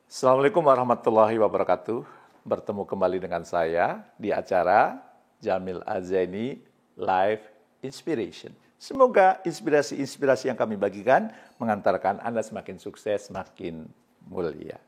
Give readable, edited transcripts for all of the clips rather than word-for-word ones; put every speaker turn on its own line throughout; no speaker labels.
Assalamualaikum warahmatullahi wabarakatuh. Bertemu kembali dengan saya di acara Jamil Azaini Live Inspiration. Semoga inspirasi-inspirasi yang kami bagikan mengantarkan Anda semakin sukses, semakin mulia.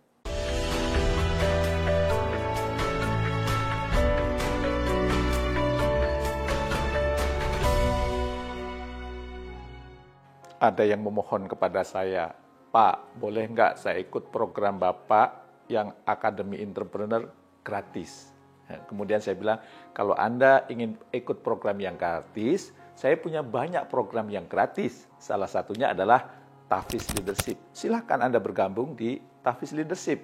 Ada yang memohon kepada saya, Pak, boleh nggak saya ikut program Bapak yang Akademi Entrepreneur gratis? Kemudian saya bilang, kalau Anda ingin ikut program yang gratis, saya punya banyak program yang gratis. Salah satunya adalah Tahfiz Leadership. Silahkan Anda bergabung di Tahfiz Leadership.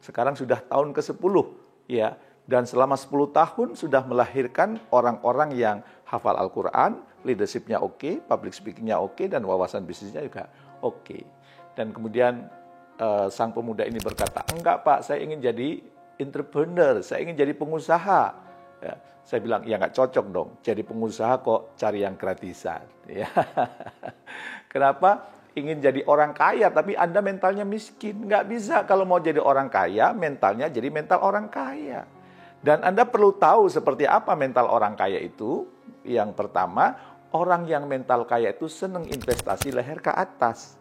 Sekarang sudah tahun ke-10, ya. Dan selama 10 tahun sudah melahirkan orang-orang yang hafal Al-Quran, leadership-nya oke, public speaking-nya oke, dan wawasan bisnisnya juga oke. Dan kemudian sang pemuda ini berkata, enggak Pak, saya ingin jadi entrepreneur, saya ingin jadi pengusaha. Ya, saya bilang, ya nggak cocok dong, jadi pengusaha kok cari yang gratisan. Ya. Kenapa? Ingin jadi orang kaya, tapi Anda mentalnya miskin. Nggak bisa kalau mau jadi orang kaya, mentalnya jadi mental orang kaya. Dan Anda perlu tahu seperti apa mental orang kaya itu. Yang pertama, orang yang mental kaya itu senang investasi leher ke atas.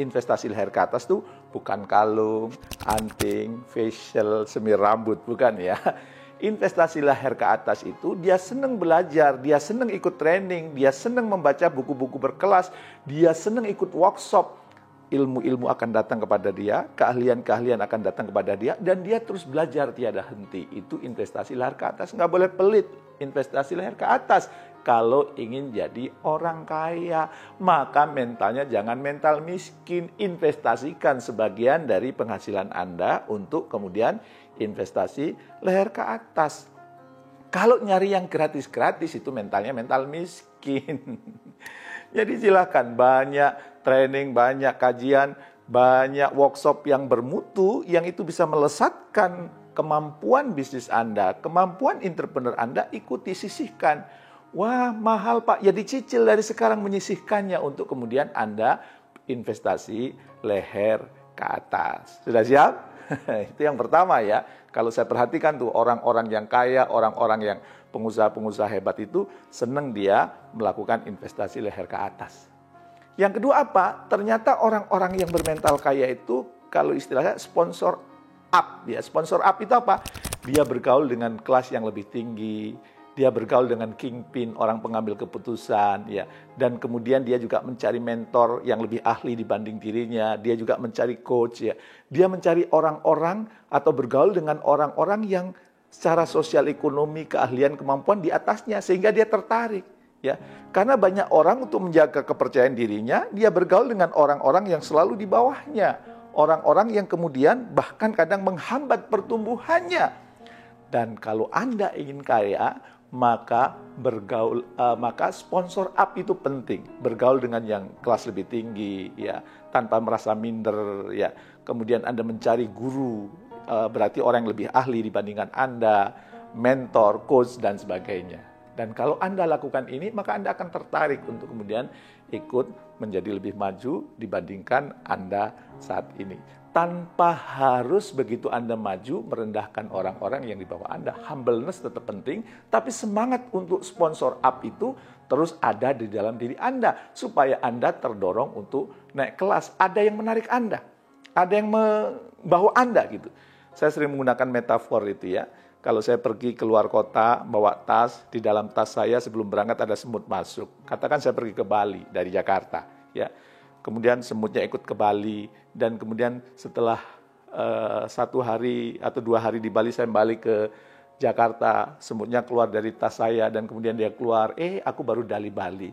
Investasi leher ke atas itu bukan kalung, anting, facial, semir rambut, bukan ya. Investasi leher ke atas itu dia senang belajar, dia senang ikut training, dia senang membaca buku-buku berkelas, dia senang ikut workshop. Ilmu-ilmu akan datang kepada dia, keahlian-keahlian akan datang kepada dia, dan dia terus belajar tiada henti. Itu investasi leher ke atas. Nggak boleh pelit, investasi leher ke atas. Kalau ingin jadi orang kaya, maka mentalnya jangan mental miskin. Investasikan sebagian dari penghasilan Anda untuk kemudian investasi leher ke atas. Kalau nyari yang gratis-gratis itu mentalnya mental miskin. Jadi silakan, banyak training, banyak kajian, banyak workshop yang bermutu, yang itu bisa melesatkan kemampuan bisnis Anda, kemampuan entrepreneur Anda, ikuti, sisihkan. Wah, mahal Pak, ya dicicil dari sekarang menyisihkannya untuk kemudian Anda investasi leher ke atas. Sudah siap? Itu yang pertama ya. Kalau saya perhatikan tuh orang-orang yang kaya, orang-orang yang pengusaha-pengusaha hebat itu senang dia melakukan investasi leher ke atas. Yang kedua apa? Ternyata orang-orang yang bermental kaya itu kalau istilahnya sponsor up. Ya, sponsor up itu apa? Dia bergaul dengan kelas yang lebih tinggi, dia bergaul dengan kingpin, orang pengambil keputusan, ya. Dan kemudian dia juga mencari mentor yang lebih ahli dibanding dirinya. Dia juga mencari coach, ya. Dia mencari orang-orang atau bergaul dengan orang-orang yang secara sosial ekonomi, keahlian, kemampuan di atasnya, sehingga dia tertarik. Ya, karena banyak orang untuk menjaga kepercayaan dirinya, dia bergaul dengan orang-orang yang selalu di bawahnya. Orang-orang yang kemudian bahkan kadang menghambat pertumbuhannya. Dan kalau Anda ingin kaya, maka maka sponsor up itu penting. Bergaul dengan yang kelas lebih tinggi, ya, tanpa merasa minder, ya. Kemudian Anda mencari guru, berarti orang yang lebih ahli dibandingkan Anda, mentor, coach, dan sebagainya. Dan kalau Anda lakukan ini, maka Anda akan tertarik untuk kemudian ikut menjadi lebih maju dibandingkan Anda saat ini. Tanpa harus begitu Anda maju merendahkan orang-orang yang di bawah Anda. Humbleness tetap penting, tapi semangat untuk sponsor up itu terus ada di dalam diri Anda. Supaya Anda terdorong untuk naik kelas. Ada yang menarik Anda. Ada yang membawa Anda gitu. Saya sering menggunakan metafor itu ya. Kalau saya pergi keluar kota, bawa tas, di dalam tas saya sebelum berangkat ada semut masuk. Katakan saya pergi ke Bali dari Jakarta, ya. Kemudian semutnya ikut ke Bali, dan kemudian setelah 1 hari atau 2 hari di Bali saya balik ke Jakarta, semutnya keluar dari tas saya dan kemudian dia keluar, aku baru dari Bali.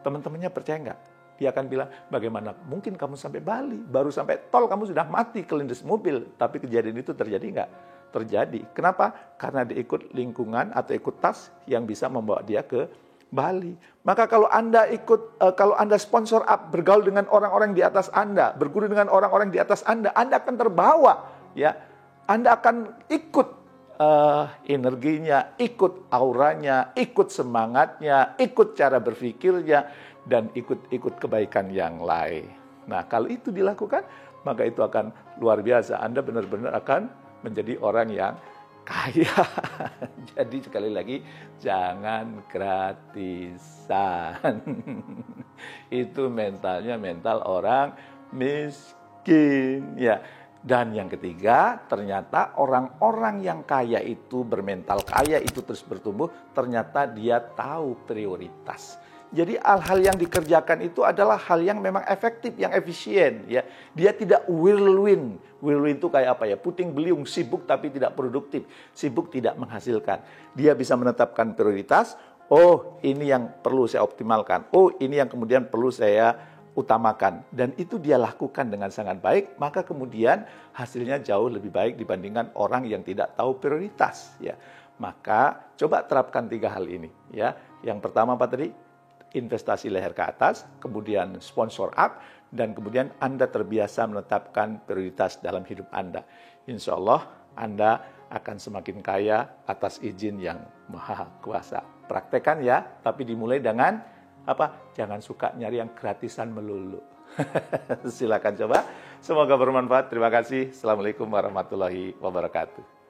Teman-temannya percaya nggak? Dia akan bilang, bagaimana mungkin kamu sampai Bali, baru sampai tol kamu sudah mati kelindes mobil, tapi kejadian itu terjadi nggak? Terjadi. Kenapa? Karena dia ikut lingkungan atau ikut tas yang bisa membawa dia ke Bali. Maka kalau Anda kalau Anda sponsor up, bergaul dengan orang-orang di atas Anda, berguru dengan orang-orang di atas Anda akan terbawa, ya. Anda akan ikut energinya, ikut auranya, ikut semangatnya, ikut cara berpikirnya, dan ikut kebaikan yang lain. Nah, kalau itu dilakukan, maka itu akan luar biasa. Anda benar-benar akan menjadi orang yang kaya. Jadi sekali lagi, jangan gratisan. Itu mentalnya mental orang miskin. Ya. Dan yang ketiga, ternyata orang-orang yang kaya itu, bermental kaya itu terus bertumbuh, ternyata dia tahu prioritas. Jadi hal-hal yang dikerjakan itu adalah hal yang memang efektif, yang efisien. Ya, dia tidak whirlwind. Whirlwind itu kayak apa ya? Puting beliung, sibuk tapi tidak produktif, sibuk tidak menghasilkan. Dia bisa menetapkan prioritas. Oh, ini yang perlu saya optimalkan. Oh, ini yang kemudian perlu saya utamakan, dan itu dia lakukan dengan sangat baik, maka kemudian hasilnya jauh lebih baik dibandingkan orang yang tidak tahu prioritas. Ya, maka coba terapkan 3 hal ini. Ya, yang pertama apa tadi? Investasi leher ke atas, kemudian sponsor up, dan kemudian Anda terbiasa menetapkan prioritas dalam hidup Anda. Insya Allah Anda akan semakin kaya atas izin yang Maha Kuasa. Praktekan ya, tapi dimulai dengan apa? Jangan suka nyari yang gratisan melulu. Silakan coba. Semoga bermanfaat. Terima kasih. Assalamualaikum warahmatullahi wabarakatuh.